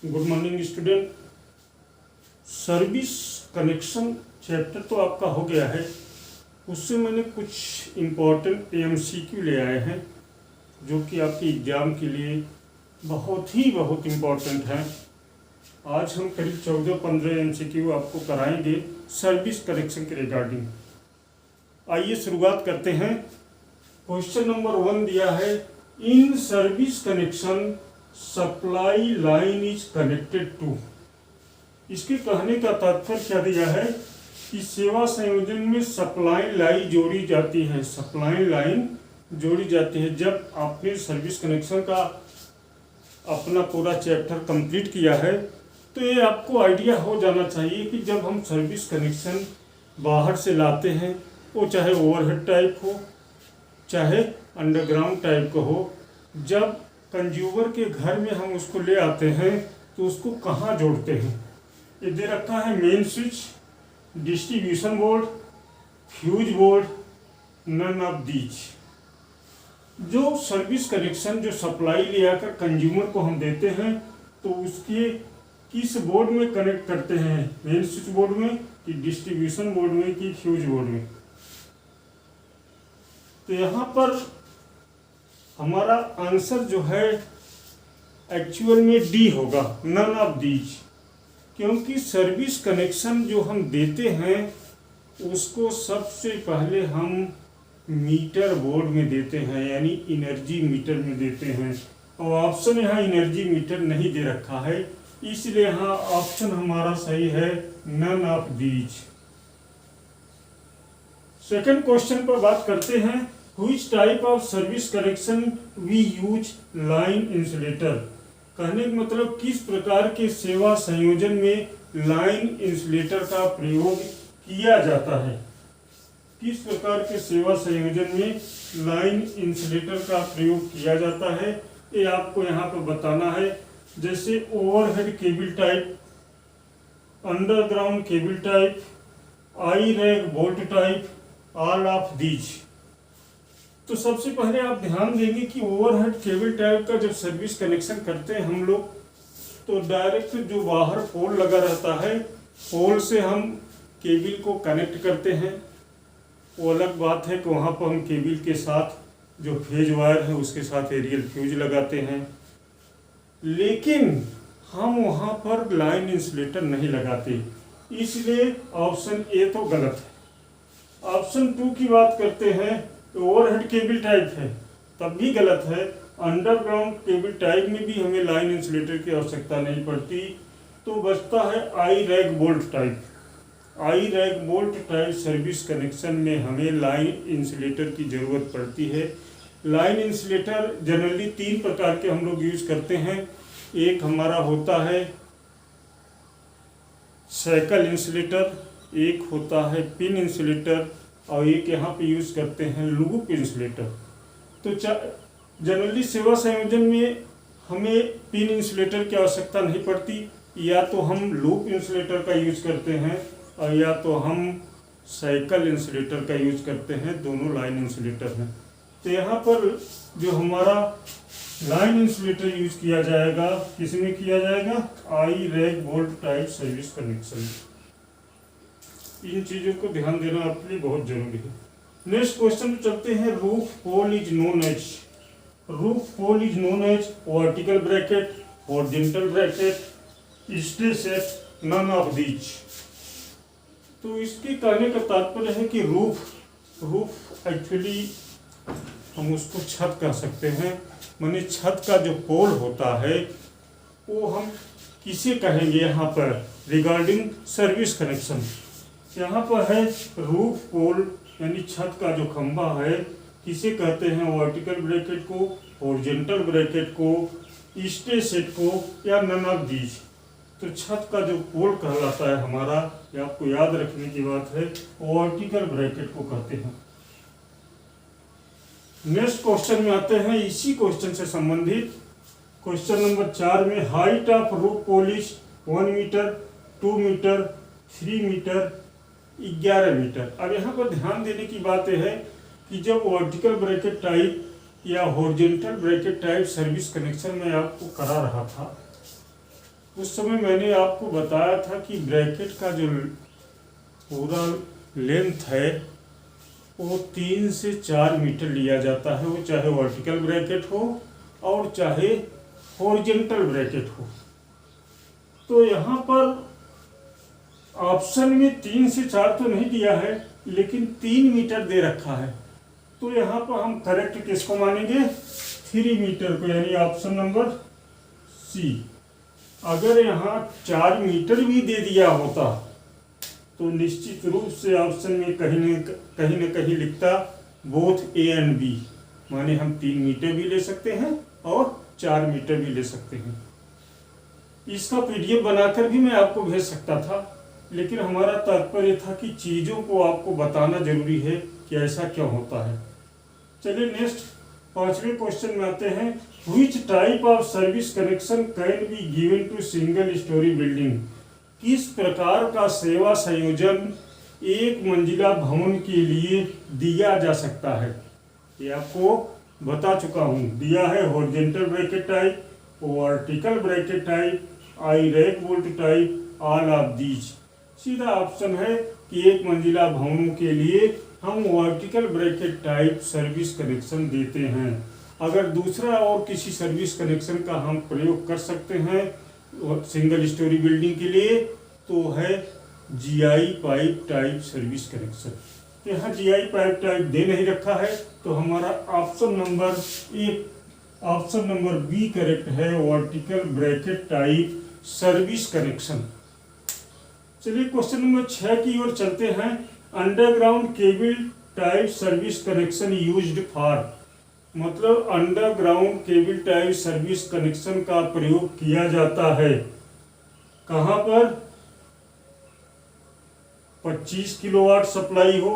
Good morning student. Service connection chapter तो आपका हो गया है, उससे मैंने कुछ इम्पोर्टेंट एमसीक्यू ले आए हैं जो कि आपके एग्ज़ाम के लिए बहुत इम्पोर्टेंट हैं। आज हम करीब 14-15 एमसीक्यू आपको कराएंगे सर्विस कनेक्शन के रिगार्डिंग। आइए शुरुआत करते हैं। क्वेश्चन नंबर 1 दिया है, in service connection supply line is connected to. इसके कहने का तात्पर्य क्या दिया है कि सेवा संयोजन में सप्लाई लाइन जोड़ी जाती है। सप्लाई लाइन जोड़ी जाती है। जब आपने सर्विस कनेक्शन का अपना पूरा चैप्टर कंप्लीट किया है तो ये आपको आइडिया हो जाना चाहिए कि जब हम सर्विस कनेक्शन बाहर से लाते हैं, वो चाहे ओवरहेड टाइप हो चाहे अंडरग्राउंड टाइप का हो, जब कंज्यूमर के घर में हम उसको ले आते हैं तो उसको कहाँ जोड़ते हैं। ये दे रखा है main switch, distribution board, fuse board, none of these. जो सर्विस कनेक्शन जो सप्लाई ले आकर कंज्यूमर को हम देते हैं तो उसके किस बोर्ड में कनेक्ट करते हैं, मेन स्विच बोर्ड में कि डिस्ट्रीब्यूशन बोर्ड में कि फ्यूज बोर्ड में। तो यहाँ पर हमारा आंसर जो है एक्चुअल में डी होगा, नन ऑफ दीज। क्योंकि सर्विस कनेक्शन जो हम देते हैं उसको सबसे पहले हम मीटर बोर्ड में देते हैं, यानी एनर्जी मीटर में देते हैं। और ऑप्शन यहाँ एनर्जी मीटर नहीं दे रखा है, इसलिए यहाँ ऑप्शन हमारा सही है, none of these. Second question पर बात करते हैं, Which type of service connection we use line insulator। कहने का मतलब किस प्रकार के सेवा संयोजन में लाइन इंसुलेटर का प्रयोग किया जाता है। किस प्रकार के सेवा संयोजन में लाइन इंसुलेटर का प्रयोग किया जाता है ये आपको यहाँ पर बताना है। जैसे overhead cable type, underground cable type, I rack bolt type, all of these. तो सबसे पहले आप ध्यान देंगे कि ओवरहेड केबल टाइप का जब सर्विस कनेक्शन करते हैं हम लोग, तो डायरेक्ट जो बाहर पोल लगा रहता है, पोल से हम केबल को कनेक्ट करते हैं। वो अलग बात है कि वहाँ पर हम केबल के साथ जो फेज वायर है उसके साथ एरियल फ्यूज लगाते हैं, लेकिन हम वहाँ पर लाइन इंसुलेटर नहीं लगाते, इसलिए ऑप्शन ए तो गलत है। ऑप्शन 2 की बात करते हैं, ओवरहेड केबल टाइप है तब भी गलत है। अंडरग्राउंड केबल टाइप में भी हमें लाइन इंसुलेटर की आवश्यकता नहीं पड़ती। तो बचता है I rack bolt type. I rack bolt type service connection में हमें लाइन इंसुलेटर की ज़रूरत पड़ती है। लाइन इंसुलेटर जनरली 3 प्रकार के हम लोग यूज़ करते हैं। एक हमारा होता है साइकिल इंसुलेटर, एक होता है पिन इंसुलेटर, और एक यहाँ पे यूज़ करते हैं लूप इंसुलेटर। तो जनरली सेवा संयोजन में हमें पिन इंसुलेटर की आवश्यकता नहीं पड़ती, या तो हम लूप इंसुलेटर का यूज़ करते हैं और या तो हम साइकिल इंसुलेटर का यूज़ करते हैं, दोनों लाइन इंसुलेटर हैं। तो यहाँ पर जो हमारा लाइन इंसुलेटर यूज़ किया जाएगा, किसमें किया जाएगा, I rack bolt type service connection. इन चीज़ों को ध्यान देना आपके लिए बहुत जरूरी है। नेक्स्ट क्वेश्चन पे चलते हैं, roof pole is known as. Roof pole is known as vertical bracket, horizontal bracket, stay set, none of these. तो इसके कहने का तात्पर्य है कि रूफ एक्चुअली हम उसको छत कह सकते हैं, माने छत का जो पोल होता है वो हम किसे कहेंगे यहाँ पर रिगार्डिंग सर्विस कनेक्शन। यहाँ पर है रूफ पोल, यानी छत का जो खंभा है, किसे कहते हैं, वर्टिकल ब्रैकेट को, हॉरिजॉन्टल ब्रैकेट को, स्टे सेट को, या नन ऑफ दीज। तो छत का जो पोल कहलाता है हमारा, ये आपको याद रखने की बात है, वर्टिकल ब्रैकेट को कहते हैं। नेक्स्ट क्वेश्चन में आते हैं, इसी क्वेश्चन से संबंधित क्वेश्चन नंबर 4 में, height of roof pole is 1 metre, 2 metre, 3 metre, 11 metre. अब यहाँ पर ध्यान देने की बात यह है कि जब वर्टिकल ब्रैकेट टाइप या horizontal bracket type service connection में आपको करा रहा था उस समय मैंने आपको बताया था कि ब्रैकेट का जो पूरा लेंथ है वो 3 से 4 मीटर लिया जाता है, वो चाहे वर्टिकल ब्रैकेट हो और चाहे हॉरिजॉन्टल ब्रैकेट हो। तो यहाँ पर ऑप्शन में 3 से 4 तो नहीं दिया है, लेकिन 3 मीटर दे रखा है। तो यहाँ पर हम करेक्ट किसको मानेंगे? 3 मीटर को, यानी ऑप्शन नंबर सी। अगर यहाँ 4 मीटर भी दे दिया होता तो निश्चित रूप से ऑप्शन में कहीं न कहीं लिखता बोथ ए एंड बी, माने हम 3 मीटर भी ले सकते हैं और 4 मीटर भी ले सकते हैं। इसका पीडीएफ बनाकर भी मैं आपको भेज सकता था, लेकिन हमारा तात्पर्य था कि चीज़ों को आपको बताना जरूरी है कि ऐसा क्यों होता है। चलिए नेक्स्ट 5वें क्वेश्चन में आते हैं। Which type of service connection can be given to single storey building? किस प्रकार का सेवा संयोजन एक मंजिला भवन के लिए दिया जा सकता है? ये आपको बता चुका हूँ। दिया है horizontal bracket type, vertical bracket type, I rack bolt type, all of these. सीधा ऑप्शन है कि एक मंजिला भवनों के लिए हम vertical bracket type service connection देते हैं। अगर दूसरा और किसी सर्विस कनेक्शन का हम प्रयोग कर सकते हैं सिंगल स्टोरी बिल्डिंग के लिए, तो है GI pipe type service connection. यहाँ जीआई पाइप टाइप दे नहीं रखा है, तो हमारा ऑप्शन नंबर बी करेक्ट है, vertical bracket type service connection. चलिए क्वेश्चन नंबर 6 की ओर चलते हैं। Underground cable type service connection used for, मतलब underground cable type service connection का प्रयोग किया जाता है कहाँ पर? 25 किलोवाट सप्लाई हो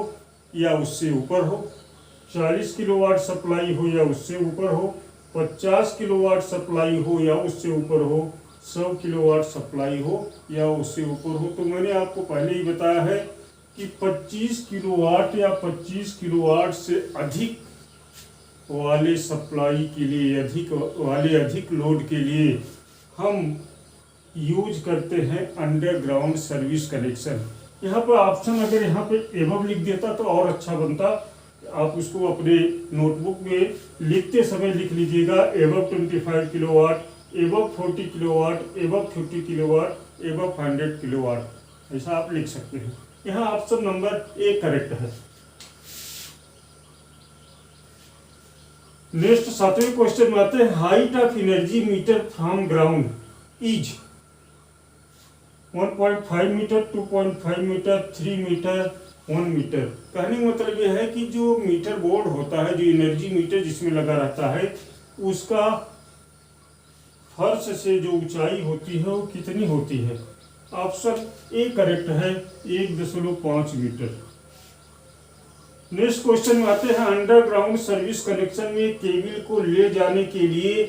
या उससे ऊपर हो, 40 किलोवाट सप्लाई हो या उससे ऊपर हो, 50 किलोवाट सप्लाई हो या उससे ऊपर हो, 100 किलोवाट सप्लाई हो या उससे ऊपर हो। तो मैंने आपको पहले ही बताया है कि 25 किलोवाट या 25 किलोवाट से अधिक वाले सप्लाई के लिए, अधिक लोड के लिए हम यूज करते हैं अंडरग्राउंड सर्विस कनेक्शन। यहाँ पर ऑप्शन अगर यहाँ पे एबव लिख देता तो और अच्छा बनता। आप उसको अपने नोटबुक में लिखते समय लिख लीजिएगा, above 25 kilowatt, above 40 kilowatt, above 50 kilowatt, above 100 kilowatt, ऐसा आप लिख सकते हैं। यहाँ ऑप्शन नंबर ए करेक्ट है। नेक्स्ट 7वें क्वेश्चन में आते हैं। Height of energy meter from ground is 1.5 metre, 2.5 metre, 3 metre, 1 metre. कहने का मतलब यह है कि जो मीटर बोर्ड होता है, जो एनर्जी मीटर जिसमें लगा रहता है, उसका फर्श से जो ऊंचाई होती है वो कितनी होती है? ऑप्शन ए करेक्ट है, 1.5 मीटर। नेक्स्ट क्वेश्चन में आते हैं। अंडरग्राउंड सर्विस कनेक्शन में केबल को ले जाने के लिए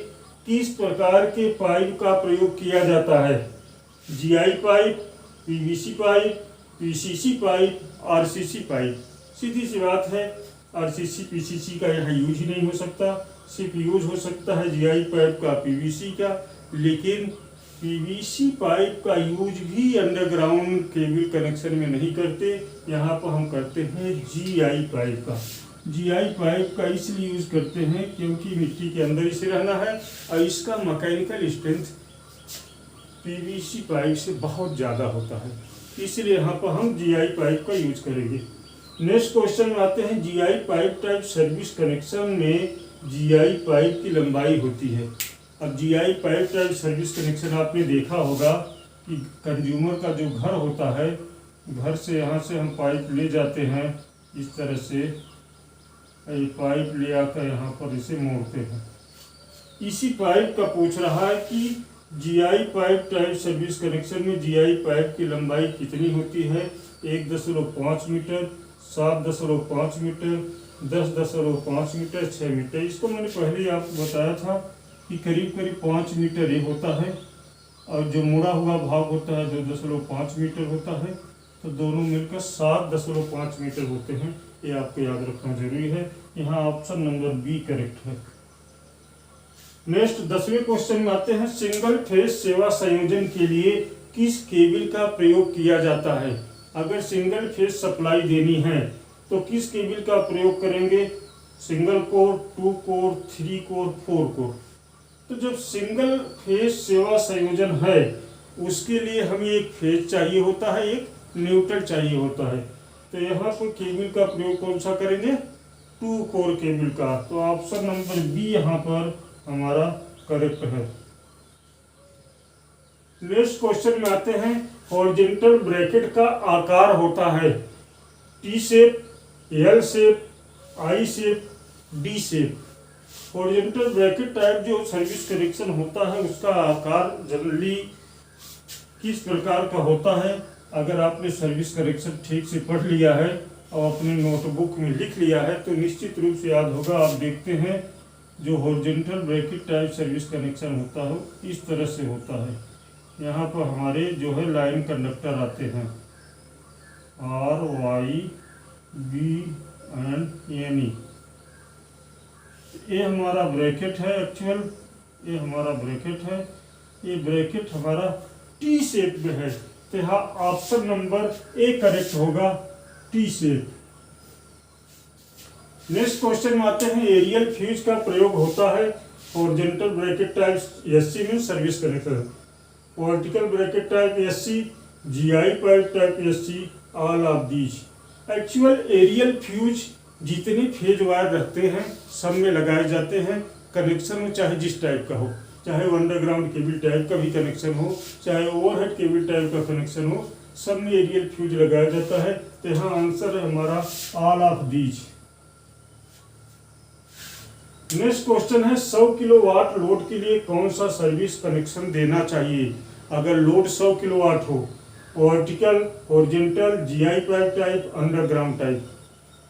किस प्रकार के पाइप का प्रयोग किया जाता है? GI pipe, PVC pipe, PCC pipe, RCC pipe. सीधी सी बात है, आरसीसी पीसीसी का यहाँ यूज ही नहीं हो सकता, सिर्फ यूज हो सकता है जीआई पाइप का, पीवीसी का। लेकिन पीवीसी पाइप का यूज भी अंडरग्राउंड केबल कनेक्शन में नहीं करते, यहाँ पर हम करते हैं जीआई पाइप का। जीआई पाइप का इसलिए यूज करते हैं क्योंकि मिट्टी के अंदर इसे रहना है और इसका मैकेनिकल स्ट्रेंथ पीवीसी पाइप से बहुत ज़्यादा होता है, इसलिए यहाँ पर हम जीआई पाइप का यूज करेंगे। नेक्स्ट क्वेश्चन में आते हैं। GI pipe type service connection में जीआई पाइप की लंबाई होती है। अब GI pipe type service connection आपने देखा होगा कि कंज्यूमर का जो घर होता है, घर से यहाँ से हम पाइप ले जाते हैं, इस तरह से पाइप ले आकर यहाँ पर इसे मोड़ते हैं। इसी पाइप का पूछ रहा है कि GI pipe type service connection में जीआई पाइप की लंबाई कितनी होती है? 1.5 मीटर, 7.5 मीटर, 10.5 मीटर, 6 मीटर। इसको मैंने पहले ही आपको बताया था कि करीब करीब 5 मीटर ये होता है और जो मुड़ा हुआ भाग होता है 2.5 मीटर होता है, तो दोनों मिलकर 7.5 मीटर होते हैं। ये आपको याद रखना जरूरी है। यहाँ ऑप्शन नंबर बी करेक्ट है। नेक्स्ट 10वें क्वेश्चन में आते हैं, सिंगल फेज सेवा संयोजन के लिए किस केबल का प्रयोग किया जाता है। अगर सिंगल फेज सप्लाई देनी है तो किस केबल का प्रयोग करेंगे, single core, 2 core, 3 core, 4 core. तो जब सिंगल फेज सेवा संयोजन है उसके लिए हमें एक फेज चाहिए होता है, एक न्यूट्रल चाहिए होता है। तो यहाँ पर केबल का प्रयोग कौन सा करेंगे, 2 कोर केबल का। तो ऑप्शन नंबर बी यहाँ पर हमारा करेक्ट है। नेक्स्ट क्वेश्चन में आते हैं, हॉरिजॉन्टल ब्रैकेट का आकार होता है T shape, L shape, I shape, D shape. Horizontal bracket type जो सर्विस कनेक्शन होता है उसका आकार जनरली किस प्रकार का होता है। अगर आपने सर्विस कनेक्शन ठीक से पढ़ लिया है और अपने नोटबुक में लिख लिया है तो निश्चित रूप से याद होगा। आप देखते हैं जो horizontal bracket type service connection होता है इस तरह से होता है। यहाँ पर हमारे जो है लाइन कंडक्टर आते हैं R, Y, B and N E. ये हमारा ब्रैकेट है एक्चुअल, ये हमारा ब्रैकेट है। ये ब्रैकेट हमारा टी शेप में है तो यहाँ ऑप्शन नंबर ए करेक्ट होगा, टी शेप। नेक्स्ट क्वेश्चन में आते हैं, एरियल फ्यूज का प्रयोग होता है हॉरिजॉन्टल ब्रैकेट टाइप एससी में service connection, vertical bracket type SC, GI pipe type SC, all of these. Actual aerial fuse जितने फेज वायर रहते हैं सब में लगाए जाते हैं कनेक्शन में, चाहे जिस टाइप का हो, चाहे अंडरग्राउंड केबल टाइप का भी कनेक्शन हो, चाहे ओवरहेड केबल टाइप का कनेक्शन हो, सब में एरियल फ्यूज लगाया जाता है। तो यहाँ आंसर है हमारा all of these. Next question है, 100 किलोवाट लोड के लिए कौन सा सर्विस कनेक्शन देना चाहिए। अगर लोड 100 किलोवाट हो, vertical, horizontal, GI pipe type, underground type.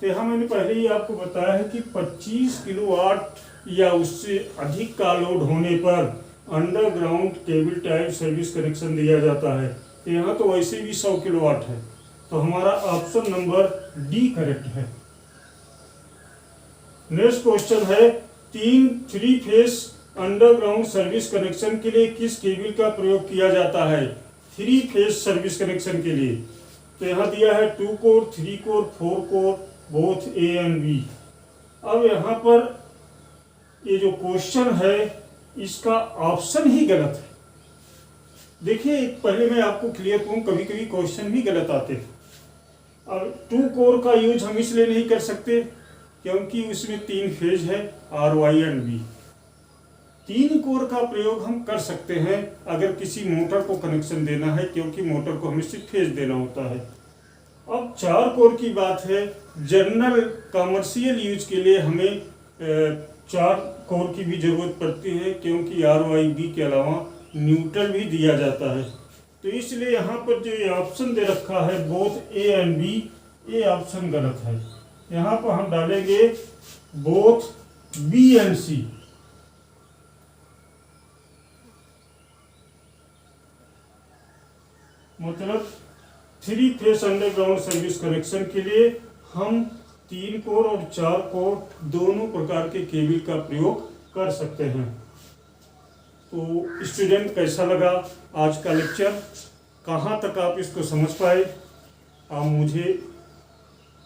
तो यहाँ मैंने पहले ही आपको बताया है कि 25 किलोवाट या उससे अधिक का लोड होने पर underground cable type service connection दिया जाता है। तो यहाँ तो वैसे भी 100 किलोवाट है तो हमारा ऑप्शन नंबर डी करेक्ट है। नेक्स्ट क्वेश्चन है, 3 फेज अंडरग्राउंड सर्विस कनेक्शन के लिए किस केबल का प्रयोग किया जाता है। 3 फेज सर्विस कनेक्शन के लिए तो यहाँ दिया है 2 core, 3 core, 4 core, both A and B. अब यहाँ पर ये जो क्वेश्चन है इसका ऑप्शन ही गलत है। देखिए पहले मैं आपको क्लियर करूं, कभी कभी क्वेश्चन भी गलत आते थे। अब 2 कोर का यूज हम इसलिए नहीं कर सकते क्योंकि उसमें 3 फेज है R, Y and B. 3 core का प्रयोग हम कर सकते हैं अगर किसी मोटर को कनेक्शन देना है क्योंकि मोटर को हमें सिर्फ फेज देना होता है। अब 4 कोर की बात है, जनरल कमर्शियल यूज के लिए हमें 4 कोर की भी जरूरत पड़ती है क्योंकि आर, वाई, बी के अलावा न्यूट्रल भी दिया जाता है। तो इसलिए यहाँ पर जो ये ऑप्शन दे रखा है बोथ ए एंड बी, ये ऑप्शन गलत है। यहाँ पर हम डालेंगे बोथ बी एंड सी। मतलब 3 फेज अंडरग्राउंड सर्विस कनेक्शन के लिए हम 3 कोर और 4 कोर दोनों प्रकार के केबल का प्रयोग कर सकते हैं। तो स्टूडेंट कैसा लगा आज का लेक्चर, कहाँ तक आप इसको समझ पाए। आप मुझे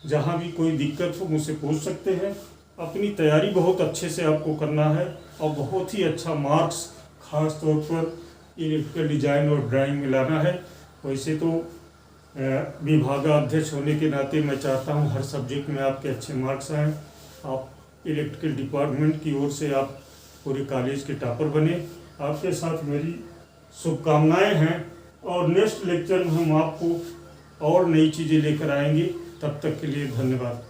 जहाँ भी कोई दिक्कत हो मुझसे पूछ सकते हैं। अपनी तैयारी बहुत अच्छे से आपको करना है और बहुत ही अच्छा मार्क्स खास तौर पर इलेक्ट्रिकल डिजाइन और ड्राइंग में लाना है। वैसे तो विभागाध्यक्ष होने के नाते मैं चाहता हूं हर सब्जेक्ट में आपके अच्छे मार्क्स आएँ। आप इलेक्ट्रिकल डिपार्टमेंट की ओर से आप पूरे कॉलेज के टॉपर बने। आपके साथ मेरी शुभकामनाएं हैं और नेक्स्ट लेक्चर में हम आपको और नई चीज़ें लेकर आएंगे। तब तक के लिए धन्यवाद।